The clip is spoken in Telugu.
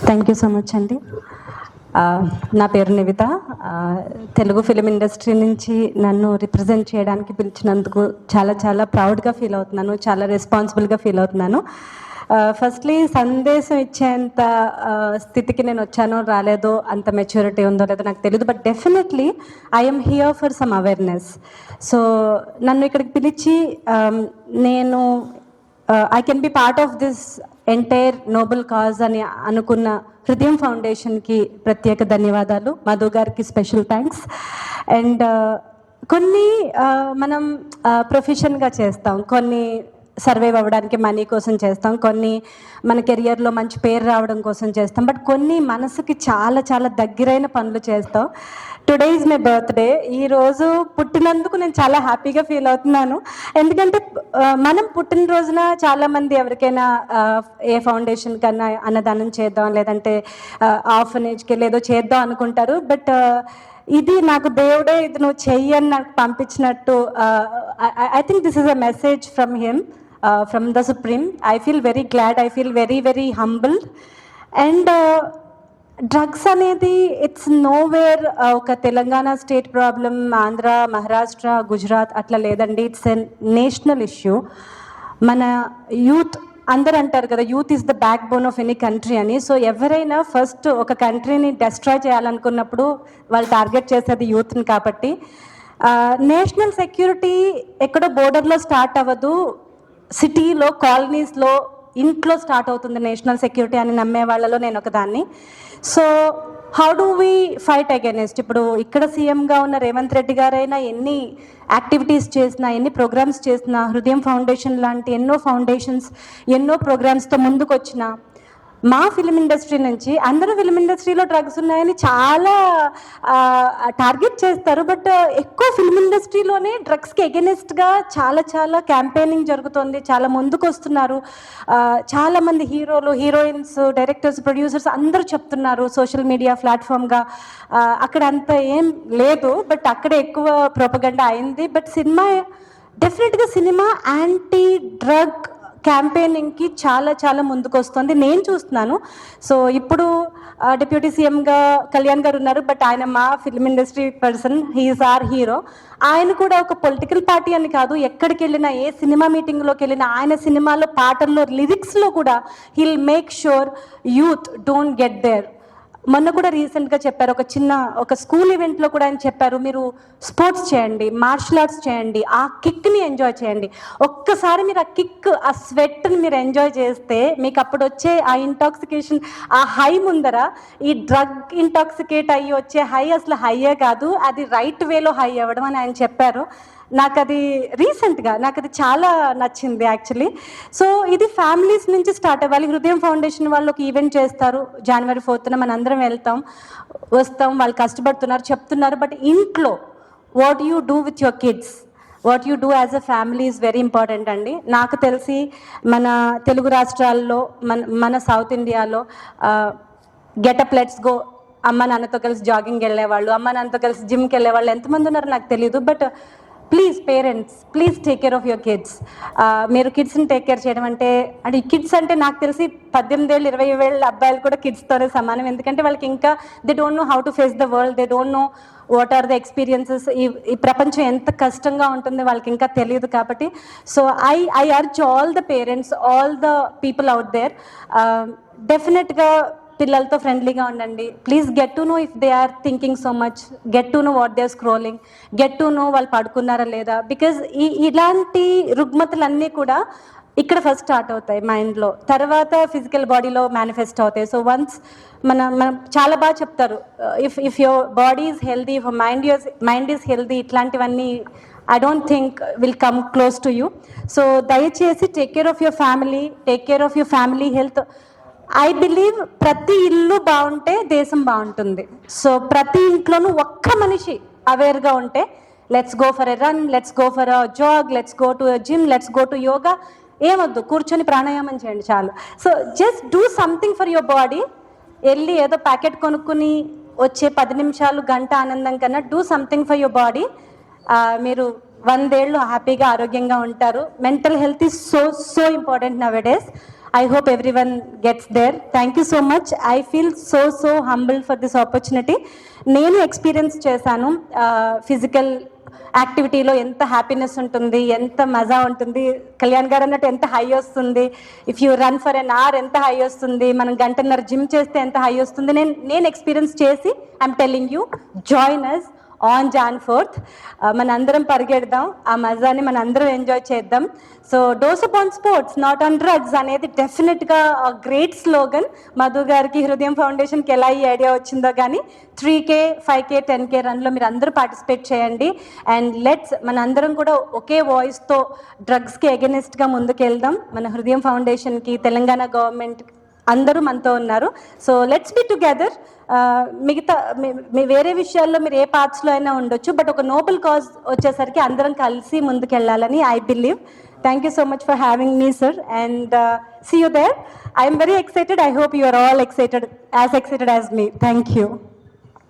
థ్యాంక్ యూ సో మచ్ అండి. నా పేరు నివిత. తెలుగు ఫిలిం ఇండస్ట్రీ నుంచి నన్ను రిప్రజెంట్ చేయడానికి పిలిచినందుకు చాలా చాలా ప్రౌడ్గా ఫీల్ అవుతున్నాను, చాలా రెస్పాన్సిబుల్గా ఫీల్ అవుతున్నాను. ఫస్ట్లీ సందేశం ఇచ్చేంత స్థితికి నేను వచ్చానో రాలేదో, అంత మెచ్యూరిటీ ఉందో లేదో నాకు తెలియదు, but definitely I'm here for some awareness. So నన్ను ఇక్కడికి పిలిచి నేను I can be part of this entire Nobel cause అని అనుకున్న హృదయం ఫౌండేషన్కి ప్రత్యేక ధన్యవాదాలు, మధు గారికి స్పెషల్ థ్యాంక్స్. అండ్ కొన్ని మనం ప్రొఫెషన్గా చేస్తాం, కొన్ని సర్వైవ్ అవ్వడానికి మనీ కోసం చేస్తాం, కొన్ని మన కెరియర్లో మంచి పేరు రావడం కోసం చేస్తాం, బట్ కొన్ని మనసుకి చాలా చాలా దగ్గరైన పనులు చేస్తాం. Today is my birthday. ఈరోజు పుట్టినందుకు నేను చాలా హ్యాపీగా ఫీల్ అవుతున్నాను. ఎందుకంటే మనం పుట్టినరోజున చాలామంది ఎవరికైనా ఏ ఫౌండేషన్ కన్నా అన్నదానం చేద్దాం, లేదంటే ఆర్ఫనేజ్కి లేదో చేద్దాం అనుకుంటారు. బట్ ఇది నాకు దేవుడే ఇది నువ్వు చెయ్యని నాకు పంపించినట్టు. I think this is a message from him, from the supreme. I feel very glad, I feel very very humbled. And drugs అనేది ఇట్స్ నోవేర్ ఒక తెలంగాణ స్టేట్ ప్రాబ్లం, ఆంధ్ర, మహారాష్ట్ర, గుజరాత్ అట్లా లేదండి. It's a national issue. మన యూత్ అందరూ అంటారు కదా, youth is the backbone of any country అని. సో ఎవరైనా ఫస్ట్ ఒక కంట్రీని డెస్ట్రాయ్ చేయాలనుకున్నప్పుడు వాళ్ళు టార్గెట్ చేసేది యూత్ని. కాబట్టి నేషనల్ సెక్యూరిటీ ఎక్కడో బోర్డర్లో స్టార్ట్ అవ్వదు, సిటీలో, కాలనీస్లో, ఇంట్లో స్టార్ట్ అవుతుంది నేషనల్ సెక్యూరిటీ అని నమ్మే వాళ్ళలో నేను ఒకదాన్ని. So how do we fight against? ఇప్పుడు ఇక్కడ సీఎంగా ఉన్న రేవంత్ రెడ్డి గారైనా ఎన్ని యాక్టివిటీస్ చేసినా, ఎన్ని ప్రోగ్రామ్స్ చేసినా, హృదయం ఫౌండేషన్ లాంటి ఎన్నో ఫౌండేషన్స్ ఎన్నో ప్రోగ్రామ్స్తో ముందుకు వచ్చిన మా ఫిలిం ఇండస్ట్రీ నుంచి అందరూ ఫిలిం ఇండస్ట్రీలో డ్రగ్స్ ఉన్నాయని చాలా టార్గెట్ చేస్తారు. బట్ ఎక్కువ ఫిలిం ఇండస్ట్రీలోనే డ్రగ్స్కి ఎగెనిస్ట్గా చాలా చాలా క్యాంపెయినింగ్ జరుగుతుంది, చాలా ముందుకు వస్తున్నారు. చాలామంది హీరోలు, హీరోయిన్స్, డైరెక్టర్స్, ప్రొడ్యూసర్స్ అందరూ చెప్తున్నారు సోషల్ మీడియా ప్లాట్ఫామ్గా. అక్కడ అంత ఏం లేదు, బట్ అక్కడ ఎక్కువ ప్రొపగండా అయింది. బట్ సినిమా డెఫినెట్గా సినిమా యాంటీ డ్రగ్ క్యాంపెయినింగ్కి చాలా చాలా ముందుకు వస్తుంది, నేను చూస్తున్నాను. సో ఇప్పుడు డిప్యూటీ సీఎంగా కళ్యాణ్ గారు ఉన్నారు, బట్ ఆయన మా film industry person, he's our hero. ఆయన కూడా ఒక పొలిటికల్ పార్టీ అని కాదు, ఎక్కడికి వెళ్ళినా, ఏ సినిమా మీటింగ్లోకి వెళ్ళినా, ఆయన సినిమాలో పాటల్లో, లిరిక్స్లో కూడా he'll make sure youth don't get there. మొన్న కూడా రీసెంట్గా చెప్పారు, ఒక స్కూల్ ఈవెంట్లో కూడా ఆయన చెప్పారు, మీరు స్పోర్ట్స్ చేయండి, మార్షల్ ఆర్ట్స్ చేయండి, ఆ కిక్ని ఎంజాయ్ చేయండి. ఒక్కసారి మీరు ఆ కిక్, ఆ స్వెట్ని మీరు ఎంజాయ్ చేస్తే మీకు అప్పుడు వచ్చే ఆ ఇంటాక్సికేషన్, ఆ హై ముందర ఈ డ్రగ్ ఇంటాక్సికేట్ అయ్యి వచ్చే హై అసలు హైయే కాదు, అది రైట్ వేలో హై అవ్వడం అని ఆయన చెప్పారు. నాకు అది రీసెంట్గా నాకు అది చాలా నచ్చింది యాక్చువల్లీ. సో ఇది ఫ్యామిలీస్ నుంచి స్టార్ట్ అవ్వాలి. హృదయం ఫౌండేషన్ వాళ్ళు ఒక ఈవెంట్ చేస్తారు January 4th, మన అందరం వెళ్తాం, వస్తాం, వాళ్ళు కష్టపడుతున్నారు, చెప్తున్నారు. బట్ ఇంట్లో what you do with your kids, what you do as a family is very important అండి. నాకు తెలిసి మన తెలుగు రాష్ట్రాల్లో, మన సౌత్ ఇండియాలో గెటప్ లెట్స్ గో, అమ్మ నాన్నతో కలిసి జాగింగ్ వెళ్ళేవాళ్ళు, అమ్మ నాన్నతో కలిసి జిమ్కి వెళ్ళేవాళ్ళు ఎంతమంది ఉన్నారో నాకు తెలియదు. But please parents, please take care of your kids. మీరు కిడ్స్ని టేక్ కేర్ చేయడం అంటే ఈ కిడ్స్ అంటే నాకు తెలిసి 18 ఏళ్ళు 20 ఏళ్ళ అబ్బాయిలు కూడా కిడ్స్తోనే సమానం. ఎందుకంటే వాళ్ళకి ఇంకా they don't know how to face the world, they don't know what are the experiences. ఈ ప్రపంచం ఎంత కష్టంగా ఉంటుందో వాళ్ళకి ఇంకా తెలియదు. కాబట్టి so I urge all the parents, all the people out there, డెఫినెట్గా పిల్లలతో ఫ్రెండ్లీగా ఉండండి. Please get to know if they are thinking so much, get to know what they are scrolling, get to know వాళ్ళు పడుకున్నారా లేదా. బికాజ్ ఇలాంటి రుగ్మతలన్నీ కూడా ఇక్కడ ఫస్ట్ స్టార్ట్ అవుతాయి మైండ్లో, తర్వాత ఫిజికల్ బాడీలో మేనిఫెస్ట్ అవుతాయి. సో వన్స్ మనం చాలా బాగా చెప్తారు, if your body is healthy, if mind is healthy, ఇట్లాంటివన్నీ I don't think will come close to you. So దయచేసి take care of your family, take care of your family health. I believe ప్రతి ఇల్లు బాగుంటే దేశం బాగుంటుంది. సో ప్రతి ఇంట్లోనూ ఒక్క మనిషి అవేర్గా ఉంటే, let's go for a run, let's go for a jog, let's go to gym, let's go to yoga, ఏమొద్దు, కూర్చొని ప్రాణాయామం చేయండి చాలు. So just do something for your body. వెళ్ళి ఏదో ప్యాకెట్ కొనుక్కుని వచ్చే 10 నిమిషాలు, గంట ఆనందం కన్నా do something for your body. మీరు 100 ఏళ్ళు హ్యాపీగా ఆరోగ్యంగా ఉంటారు. Mental health is so important now days. I hope everyone gets there. Thank you so much. I feel so humbled for this opportunity. నేను ఎక్స్పీరియన్స్ చేశాను ఫిజికల్ యాక్టివిటీలో ఎంత హ్యాపీనెస్ ఉంటుంది, ఎంత మజా ఉంటుంది. కళ్యాణ్ గారు అన్నట్టు ఎంత హై వస్తుంది, if you run for an hour ఎంత హై వస్తుంది, మనం గంటన్నర జిమ్ చేస్తే ఎంత హై వస్తుంది. నేను ఎక్స్పీరియన్స్ చేసి I'm telling you, join us on Jan 4th. మన అందరం పరిగెడదాం, ఆ మజాని మన అందరం ఎంజాయ్ చేద్దాం. So dose upon sports not on drugs అనేది డెఫినెట్గా గ్రేట్ స్లోగన్. మధు గారికి, హృదయం ఫౌండేషన్కి ఎలా ఈ ఐడియా వచ్చిందో కానీ 3K 5K 10K రన్లో మీరు అందరూ పార్టిసిపేట్ చేయండి. అండ్ మన అందరం కూడా ఒకే వాయిస్తో డ్రగ్స్కి ఎగెనిస్ట్గా ముందుకెళ్దాం. మన హృదయం ఫౌండేషన్కి, తెలంగాణ గవర్నమెంట్ అందరూ మనతో ఉన్నారు. So let's be together. మిగతా వేరే విషయాల్లో మీరు ఏ పార్ట్స్లో అయినా ఉండొచ్చు, బట్ ఒక నోబెల్ కాజ్ వచ్చేసరికి అందరం కలిసి ముందుకెళ్ళాలని I believe. Thank you so much for having me sir, and see you there. I'm very excited. I hope you are all excited, as excited as me. Thank you.